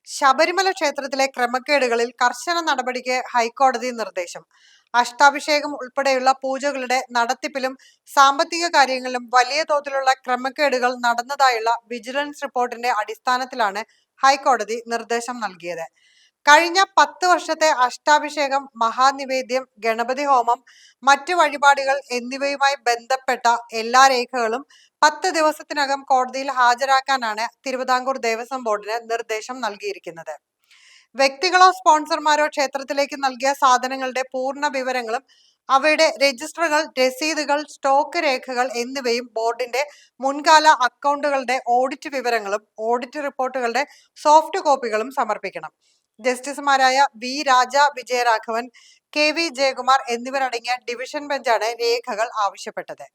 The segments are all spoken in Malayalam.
ശബരിമല ക്ഷേത്രത്തിലെ ക്രമക്കേടുകളിൽ കർശന നടപടിക്ക് ഹൈക്കോടതി നിർദ്ദേശം. അഷ്ടാഭിഷേകം ഉൾപ്പെടെയുള്ള പൂജകളുടെ നടത്തിപ്പിലും സാമ്പത്തിക കാര്യങ്ങളിലും വലിയ തോതിലുള്ള ക്രമക്കേടുകൾ നടന്നതായുള്ള വിജിലൻസ് റിപ്പോർട്ടിന്റെ അടിസ്ഥാനത്തിലാണ് ഹൈക്കോടതി നിർദ്ദേശം നൽകിയത്. കഴിഞ്ഞ 10 വർഷത്തെ അഷ്ടാഭിഷേകം, മഹാനിവേദ്യം, ഗണപതി ഹോമം, മറ്റു വഴിപാടുകൾ എന്നിവയുമായി ബന്ധപ്പെട്ട എല്ലാ രേഖകളും 10 ദിവസത്തിനകം കോടതിയിൽ ഹാജരാക്കാനാണ് തിരുവിതാംകൂർ ദേവസ്വം ബോർഡിന് നിർദ്ദേശം നൽകിയിരിക്കുന്നത്. വ്യക്തികളോ സ്പോൺസർമാരോ ക്ഷേത്രത്തിലേക്ക് നൽകിയ സാധനങ്ങളുടെ പൂർണ്ണ വിവരങ്ങളും അവയുടെ രജിസ്റ്ററുകൾ, രസീതുകൾ, സ്റ്റോക്ക് രേഖകൾ എന്നിവയും ബോർഡിന്റെ മുൻകാല അക്കൗണ്ടുകളുടെ ഓഡിറ്റ് വിവരങ്ങളും ഓഡിറ്റ് റിപ്പോർട്ടുകളുടെ സോഫ്റ്റ് കോപ്പികളും സമർപ്പിക്കണം. ജസ്റ്റിസുമാരായ വി രാജ, വിജയരാഘവൻ, കെ വി ജയകുമാർ എന്നിവരടങ്ങിയ ഡിവിഷൻ ബെഞ്ചാണ് രേഖകൾ ആവശ്യപ്പെട്ടത്.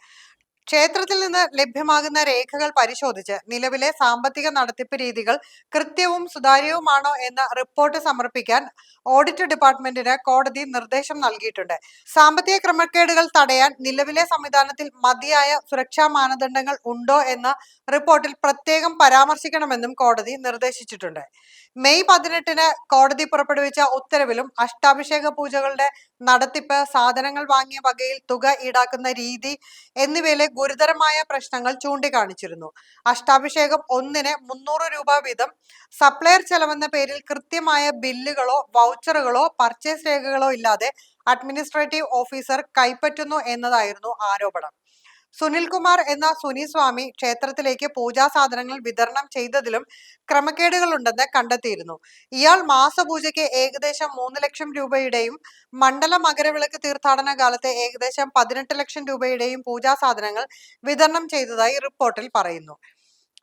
ക്ഷേത്രത്തിൽ നിന്ന് ലഭ്യമാകുന്ന രേഖകൾ പരിശോധിച്ച് നിലവിലെ സാമ്പത്തിക നടത്തിപ്പ് രീതികൾ കൃത്യവും സുതാര്യവുമാണോ എന്ന റിപ്പോർട്ട് സമർപ്പിക്കാൻ ഓഡിറ്റ് ഡിപ്പാർട്ട്മെന്റിന് കോടതി നിർദ്ദേശം നൽകിയിട്ടുണ്ട്. സാമ്പത്തിക ക്രമക്കേടുകൾ തടയാൻ നിലവിലെ സംവിധാനത്തിൽ മതിയായ സുരക്ഷാ മാനദണ്ഡങ്ങൾ ഉണ്ടോ എന്ന റിപ്പോർട്ടിൽ പ്രത്യേകം പരാമർശിക്കണമെന്നും കോടതി നിർദ്ദേശിച്ചിട്ടുണ്ട്. മെയ് 18-ന് കോടതി പുറപ്പെടുവിച്ച ഉത്തരവിലും അഷ്ടാഭിഷേക പൂജകളുടെ നടത്തിപ്പ്, സാധനങ്ങൾ വാങ്ങിയ വകയിൽ തുക ഈടാക്കുന്ന രീതി എന്നിവയിലെ ഗുരുതരമായ പ്രശ്നങ്ങൾ ചൂണ്ടിക്കാണിച്ചിരുന്നു. അഷ്ടാഭിഷേകം ഒന്നിന് 300 രൂപ വീതം സപ്ലയർ ചെലവെന്ന പേരിൽ കൃത്യമായ ബില്ലുകളോ വൗച്ചറുകളോ പർച്ചേസ് രേഖകളോ ഇല്ലാതെ അഡ്മിനിസ്ട്രേറ്റീവ് ഓഫീസർ കൈപ്പറ്റുന്നു എന്നതായിരുന്നു ആരോപണം. സുനിൽകുമാർ എന്ന സുനി സ്വാമി ക്ഷേത്രത്തിലേക്ക് പൂജാ സാധനങ്ങൾ വിതരണം ചെയ്തതിലും ക്രമക്കേടുകളുണ്ടെന്ന് കണ്ടെത്തിയിരുന്നു. ഇയാൾ മാസപൂജയ്ക്ക് ഏകദേശം 3 ലക്ഷം രൂപയുടെയും മണ്ഡല മകരവിളക്ക് തീർത്ഥാടന കാലത്ത് ഏകദേശം 18 ലക്ഷം രൂപയുടെയും പൂജാ സാധനങ്ങൾ വിതരണം ചെയ്തതായി റിപ്പോർട്ടിൽ പറയുന്നു.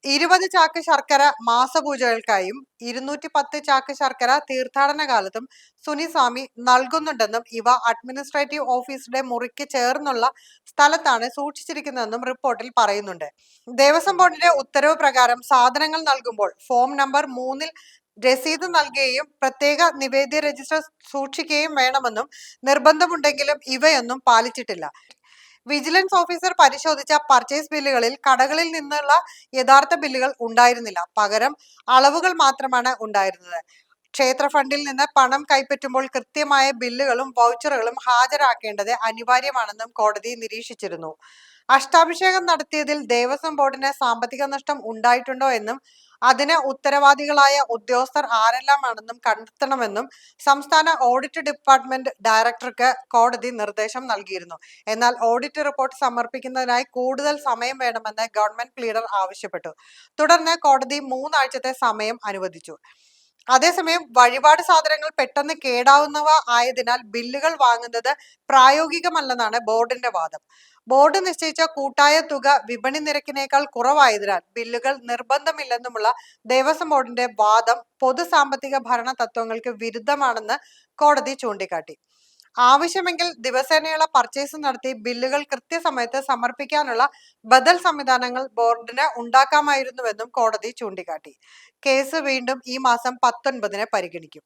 20 ചാക്ക് ശർക്കര മാസപൂജകൾക്കായും 210 ചാക്ക് ശർക്കര തീർത്ഥാടന കാലത്തും സുനിസ്വാമി നൽകുന്നുണ്ടെന്നും ഇവ അഡ്മിനിസ്ട്രേറ്റീവ് ഓഫീസിന്റെ മുറിക്ക് ചേർന്നുള്ള സ്ഥലത്താണ് സൂക്ഷിച്ചിരിക്കുന്നതെന്നും റിപ്പോർട്ടിൽ പറയുന്നുണ്ട്. ദേവസ്വം ബോർഡിന്റെ ഉത്തരവ് പ്രകാരം സാധനങ്ങൾ നൽകുമ്പോൾ ഫോം നമ്പർ 3-ൽ രസീത് നൽകുകയും പ്രത്യേക നിവേദ്യ രജിസ്റ്റർ സൂക്ഷിക്കുകയും വേണമെന്നും നിർബന്ധമുണ്ടെങ്കിലും ഇവയൊന്നും പാലിച്ചിട്ടില്ല. വിജിലൻസ് ഓഫീസർ പരിശോധിച്ച പർച്ചേസ് ബില്ലുകളിൽ കടകളിൽ നിന്നുള്ള യഥാർത്ഥ ബില്ലുകൾ ഉണ്ടായിരുന്നില്ല. പകരം അളവുകൾ മാത്രമാണ് ഉണ്ടായിരുന്നത്. ക്ഷേത്ര ഫണ്ടിൽ നിന്ന് പണം കൈപ്പറ്റുമ്പോൾ കൃത്യമായ ബില്ലുകളും വൗച്ചറുകളും ഹാജരാക്കേണ്ടത് അനിവാര്യമാണെന്നും കോടതി നിരീക്ഷിച്ചിരുന്നു. അഷ്ടാഭിഷേകം നടത്തിയതിൽ ദേവസ്വം ബോർഡിന് സാമ്പത്തിക നഷ്ടം ഉണ്ടായിട്ടുണ്ടോ എന്നും അതിന് ഉത്തരവാദികളായ ഉദ്യോഗസ്ഥർ ആരെല്ലാമാണെന്നും കണ്ടെത്തണമെന്നും സംസ്ഥാന ഓഡിറ്റ് ഡിപ്പാർട്ട്മെന്റ് ഡയറക്ടർക്ക് കോടതി നിർദ്ദേശം നൽകിയിരുന്നു. എന്നാൽ ഓഡിറ്റ് റിപ്പോർട്ട് സമർപ്പിക്കുന്നതിനായി കൂടുതൽ സമയം വേണമെന്ന് ഗവൺമെന്റ് പ്ലീഡർ ആവശ്യപ്പെട്ടു. തുടർന്ന് കോടതി 3 ആഴ്ചത്തെ സമയം അനുവദിച്ചു. അതേസമയം വഴിപാട് സാധനങ്ങൾ പെട്ടെന്ന് കേടാവുന്നവ ആയതിനാൽ ബില്ലുകൾ വാങ്ങുന്നത് പ്രായോഗികമല്ലെന്നാണ് ബോർഡിന്റെ വാദം. ബോർഡ് നിശ്ചയിച്ച കൂട്ടായ തുക വിപണി നിരക്കിനേക്കാൾ കുറവായതിനാൽ ബില്ലുകൾ നിർബന്ധമില്ലെന്നുമുള്ള ദേവസ്വം ബോർഡിന്റെ വാദം പൊതു സാമ്പത്തിക ഭരണ തത്വങ്ങൾക്ക് വിരുദ്ധമാണെന്ന് കോടതി ചൂണ്ടിക്കാട്ടി. ആവശ്യമെങ്കിൽ ദിവസേനയുള്ള പർച്ചേസ് നടത്തി ബില്ലുകൾ കൃത്യസമയത്ത് സമർപ്പിക്കാനുള്ള ബദൽ സംവിധാനങ്ങൾ ബോർഡിന് ഉണ്ടാക്കാമായിരുന്നുവെന്നും കോടതി ചൂണ്ടിക്കാട്ടി. കേസ് വീണ്ടും ഈ മാസം 19-ന് പരിഗണിക്കും.